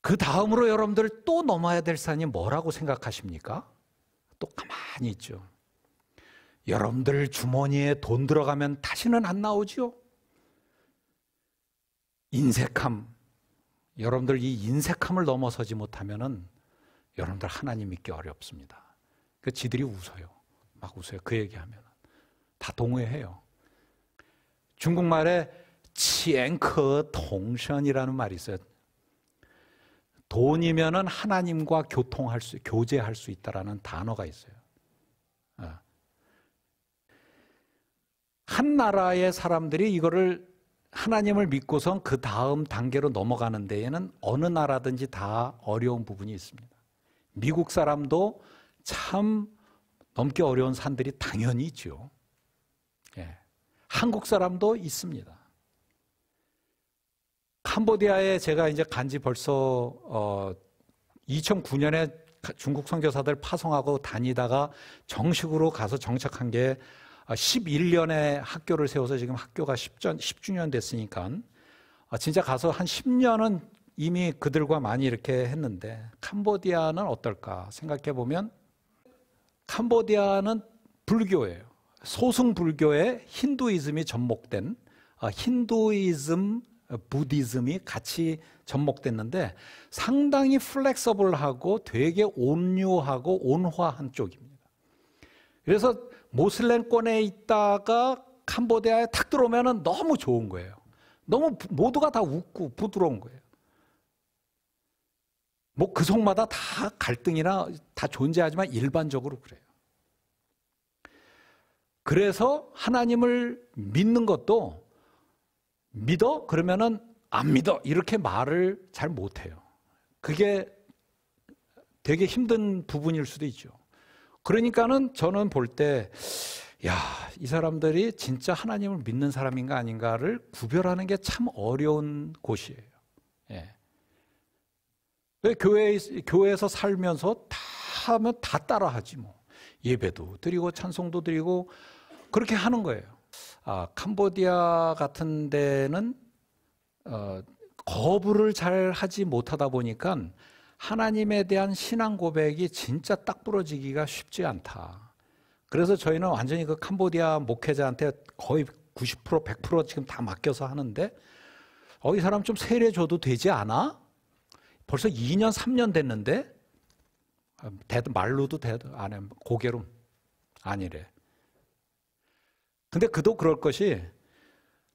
그 다음으로 여러분들 또 넘어야 될 산이 뭐라고 생각하십니까? 또 가만히 있죠. 여러분들 주머니에 돈 들어가면 다시는 안 나오죠? 인색함. 여러분들 이 인색함을 넘어서지 못하면은 여러분들 하나님 믿기 어렵습니다. 그 지들이 웃어요. 막 웃어요. 그 얘기하면 다 동의해요. 중국말에 치엔커 동션이라는 말이 있어요. 돈이면은 하나님과 교제할 수 있다라는 단어가 있어요. 한 나라의 사람들이 이거를 하나님을 믿고선 그 다음 단계로 넘어가는 데에는 어느 나라든지 다 어려운 부분이 있습니다. 미국 사람도 참 넘기 어려운 산들이 당연히 있죠. 한국 사람도 있습니다. 캄보디아에 제가 이제 간지 벌써 2009년에 중국 선교사들 파송하고 다니다가 정식으로 가서 정착한 게 11년에 학교를 세워서 지금 학교가 10주년 됐으니까 진짜 가서 한 10년은 이미 그들과 많이 이렇게 했는데 캄보디아는 어떨까 생각해 보면 캄보디아는 불교예요. 소승 불교에 힌두이즘이 접목된 힌두이즘, 부디즘이 같이 접목됐는데 상당히 플렉서블하고 되게 온유하고 온화한 쪽입니다. 그래서 모슬렘권에 있다가 캄보디아에 탁 들어오면 너무 좋은 거예요. 너무 모두가 다 웃고 부드러운 거예요. 뭐 그 속마다 다 갈등이나 다 존재하지만 일반적으로 그래요. 그래서 하나님을 믿는 것도 믿어? 그러면은 안 믿어. 이렇게 말을 잘 못해요. 그게 되게 힘든 부분일 수도 있죠. 그러니까는 저는 볼 때, 이 사람들이 진짜 하나님을 믿는 사람인가 아닌가를 구별하는 게 참 어려운 곳이에요. 왜 교회에서 살면서 다 하면 다 따라하지 뭐. 예배도 드리고 찬송도 드리고 그렇게 하는 거예요. 캄보디아 같은 데는 거부를 잘 하지 못하다 보니까 하나님에 대한 신앙 고백이 진짜 딱 부러지기가 쉽지 않다. 그래서 저희는 완전히 그 캄보디아 목회자한테 거의 90% 100% 지금 다 맡겨서 하는데 이 사람 좀 세례 줘도 되지 않아? 벌써 2년 3년 됐는데 말로도 대도 안 해. 고개로 아니래. 근데 그도 그럴 것이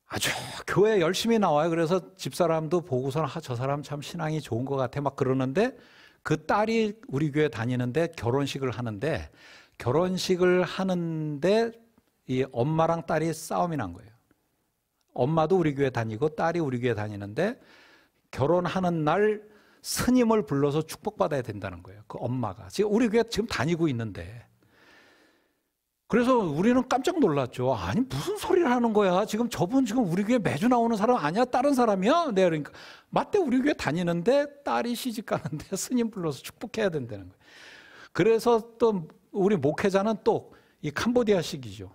아주 교회 열심히 나와요. 그래서 집사람도 보고서는 저 사람 참 신앙이 좋은 것 같아 막 그러는데 그 딸이 우리 교회 다니는데 결혼식을 하는데 이 엄마랑 딸이 싸움이 난 거예요. 엄마도 우리 교회 다니고 딸이 우리 교회 다니는데 결혼하는 날 스님을 불러서 축복받아야 된다는 거예요. 그 엄마가. 지금 우리 교회 지금 다니고 있는데. 그래서 우리는 깜짝 놀랐죠. 아니 무슨 소리를 하는 거야. 저분 지금 우리 교회 매주 나오는 사람 아니야? 다른 사람이야? 내가 그러니까 맞대 우리 교회 다니는데 딸이 시집 가는데 스님 불러서 축복해야 된다는 거예요. 그래서 또 우리 목회자는 또 이 캄보디아식이죠.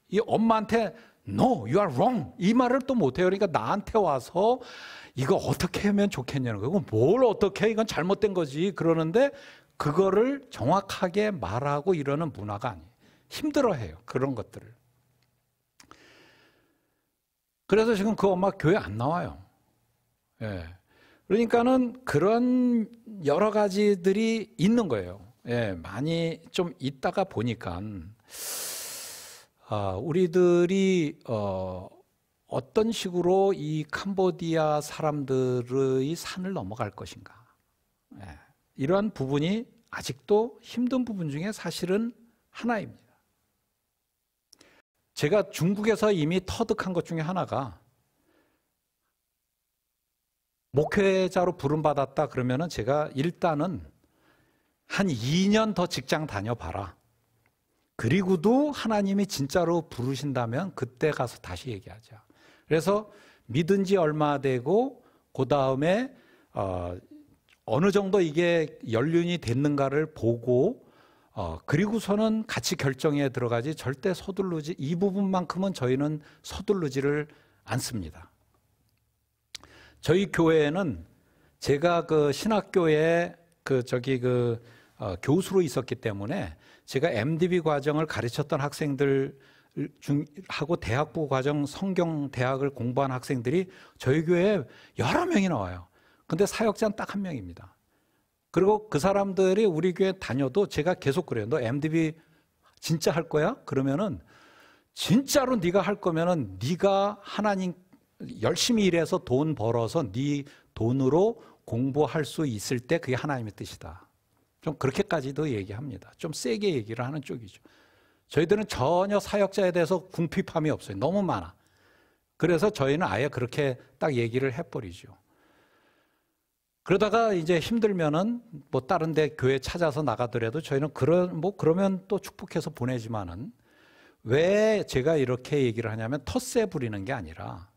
이 엄마한테 No, you are wrong. 이 말을 또 못해요. 그러니까 나한테 와서 이거 어떻게 하면 좋겠냐는 거예요. 뭘 어떻게 해? 이건 잘못된 거지. 그러는데 그거를 정확하게 말하고 이러는 문화가 아니에요. 힘들어해요. 그런 것들을. 그래서 지금 그 엄마 교회 안 나와요. 예. 그러니까는 그런 여러 가지들이 있는 거예요. 예, 많이 좀 있다가 보니까 우리들이 어떤 식으로 이 캄보디아 사람들의 산을 넘어갈 것인가. 예, 이러한 부분이 아직도 힘든 부분 중에 사실은 하나입니다. 제가 중국에서 이미 터득한 것 중에 하나가 목회자로 부름받았다 그러면은 제가 일단은 한 2년 더 직장 다녀봐라. 그리고도 하나님이 진짜로 부르신다면 그때 가서 다시 얘기하자. 그래서 믿은 지 얼마 되고 그 다음에 어느 정도 이게 연륜이 됐는가를 보고 그리고서는 같이 결정에 들어가지 절대 이 부분만큼은 저희는 서두르지를 않습니다. 저희 교회에는 제가 그 신학교에 교수로 있었기 때문에 제가 MDB 과정을 가르쳤던 학생들 하고 대학부 과정 성경 대학을 공부한 학생들이 저희 교회에 여러 명이 나와요. 근데 사역자는 딱 한 명입니다. 그리고 그 사람들이 우리 교회 다녀도 제가 계속 그래요. 너 MDB 진짜 할 거야? 그러면은 진짜로 네가 할 거면은 네가 하나님 열심히 일해서 돈 벌어서 네 돈으로 공부할 수 있을 때 그게 하나님의 뜻이다. 좀 그렇게까지도 얘기합니다. 좀 세게 얘기를 하는 쪽이죠. 저희들은 전혀 사역자에 대해서 궁핍함이 없어요. 너무 많아. 그래서 저희는 아예 그렇게 딱 얘기를 해버리죠. 그러다가 이제 힘들면은 뭐 다른 데 교회 찾아서 나가더라도 저희는 그러면 또 축복해서 보내지만은 왜 제가 이렇게 얘기를 하냐면 텃세 부리는 게 아니라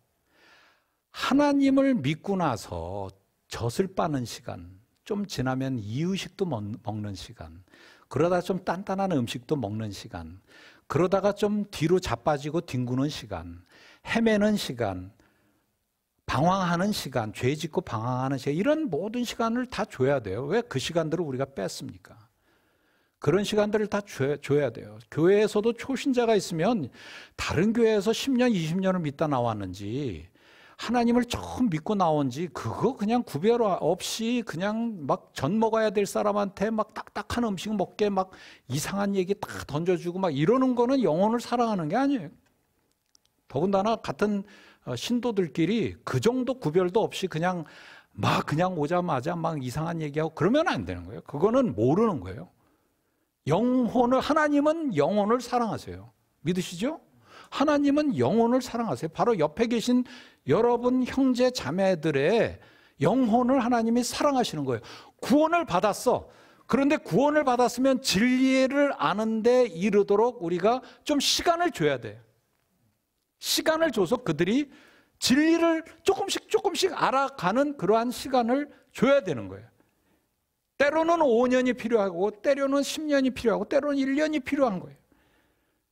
하나님을 믿고 나서 젖을 빠는 시간, 좀 지나면 이유식도 먹는 시간, 그러다 좀 단단한 음식도 먹는 시간, 그러다가 좀 뒤로 자빠지고 뒹구는 시간, 헤매는 시간, 방황하는 시간, 죄 짓고 방황하는 시간, 이런 모든 시간을 다 줘야 돼요. 왜 그 시간들을 우리가 뺐습니까? 그런 시간들을 다 줘야 돼요. 교회에서도 초신자가 있으면 다른 교회에서 10년, 20년을 믿다 나왔는지 하나님을 처음 믿고 나온지 그거 그냥 구별 없이 그냥 막 전 먹어야 될 사람한테 막 딱딱한 음식 먹게 막 이상한 얘기 딱 던져주고 막 이러는 거는 영혼을 사랑하는 게 아니에요. 더군다나 같은 신도들끼리 그 정도 구별도 없이 그냥 오자마자 막 이상한 얘기하고 그러면 안 되는 거예요. 그거는 모르는 거예요. 하나님은 영혼을 사랑하세요. 믿으시죠? 하나님은 영혼을 사랑하세요. 바로 옆에 계신 여러분 형제 자매들의 영혼을 하나님이 사랑하시는 거예요. 구원을 받았어. 그런데 구원을 받았으면 진리를 아는데 이르도록 우리가 좀 시간을 줘야 돼요. 시간을 줘서 그들이 진리를 조금씩 알아가는 그러한 시간을 줘야 되는 거예요. 때로는 5년이 필요하고 때로는 10년이 필요하고 때로는 1년이 필요한 거예요.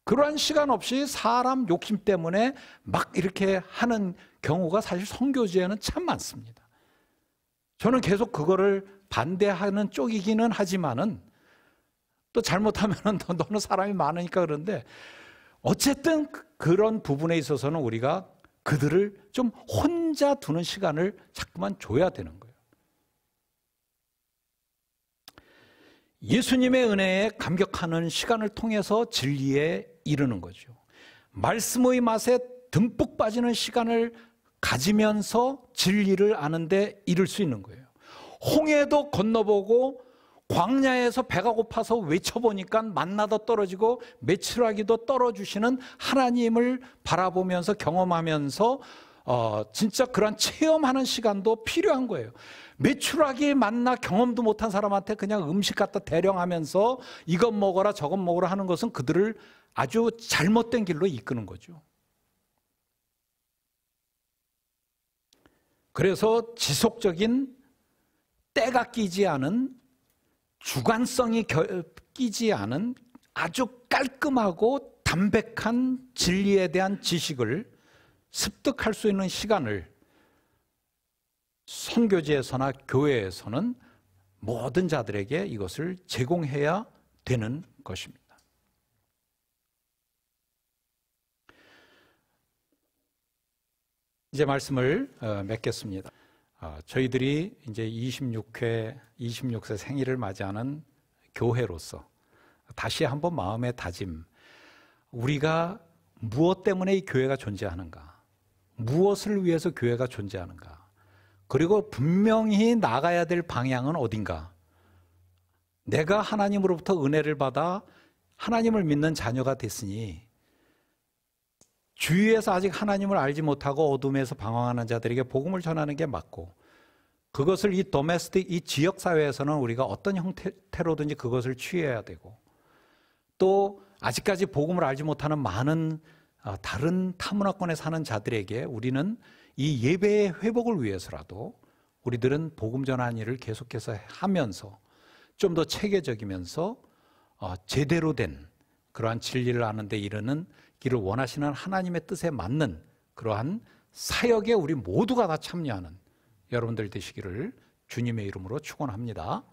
그러한 시간 없이 사람 욕심 때문에 막 이렇게 하는 경우가 사실 선교지에는 참 많습니다. 저는 계속 그거를 반대하는 쪽이기는 하지만은 또 잘못하면은 너는 사람이 많으니까 그런데 어쨌든 그런 부분에 있어서는 우리가 그들을 좀 혼자 두는 시간을 자꾸만 줘야 되는 거예요. 예수님의 은혜에 감격하는 시간을 통해서 진리에 이르는 거죠. 말씀의 맛에 듬뿍 빠지는 시간을 가지면서 진리를 아는데 이를 수 있는 거예요. 홍해도 건너보고 광야에서 배가 고파서 외쳐보니까 만나도 떨어지고 메추라기도 떨어주시는 하나님을 바라보면서 경험하면서 진짜 그런 체험하는 시간도 필요한 거예요. 메추라기 만나 경험도 못한 사람한테 그냥 음식 갖다 대령하면서 이것 먹어라 저것 먹어라 하는 것은 그들을 아주 잘못된 길로 이끄는 거죠. 그래서 지속적인 때가 끼지 않은 주관성이 끼지 않은 아주 깔끔하고 담백한 진리에 대한 지식을 습득할 수 있는 시간을 선교지에서나 교회에서는 모든 자들에게 이것을 제공해야 되는 것입니다. 이제 말씀을 맺겠습니다. 저희들이 이제 26세 생일을 맞이하는 교회로서 다시 한번 마음의 다짐, 우리가 무엇 때문에 이 교회가 존재하는가, 무엇을 위해서 교회가 존재하는가, 그리고 분명히 나가야 될 방향은 어딘가. 내가 하나님으로부터 은혜를 받아 하나님을 믿는 자녀가 됐으니 주위에서 아직 하나님을 알지 못하고 어둠에서 방황하는 자들에게 복음을 전하는 게 맞고, 그것을 이 도메스틱, 이 지역사회에서는 우리가 어떤 형태로든지 그것을 취해야 되고, 또 아직까지 복음을 알지 못하는 많은 다른 타문화권에 사는 자들에게 우리는 이 예배의 회복을 위해서라도 우리들은 복음 전하는 일을 계속해서 하면서 좀 더 체계적이면서 제대로 된 그러한 진리를 아는 데 이르는 길을 원하시는 하나님의 뜻에 맞는 그러한 사역에 우리 모두가 다 참여하는 여러분들 되시기를 주님의 이름으로 축원합니다.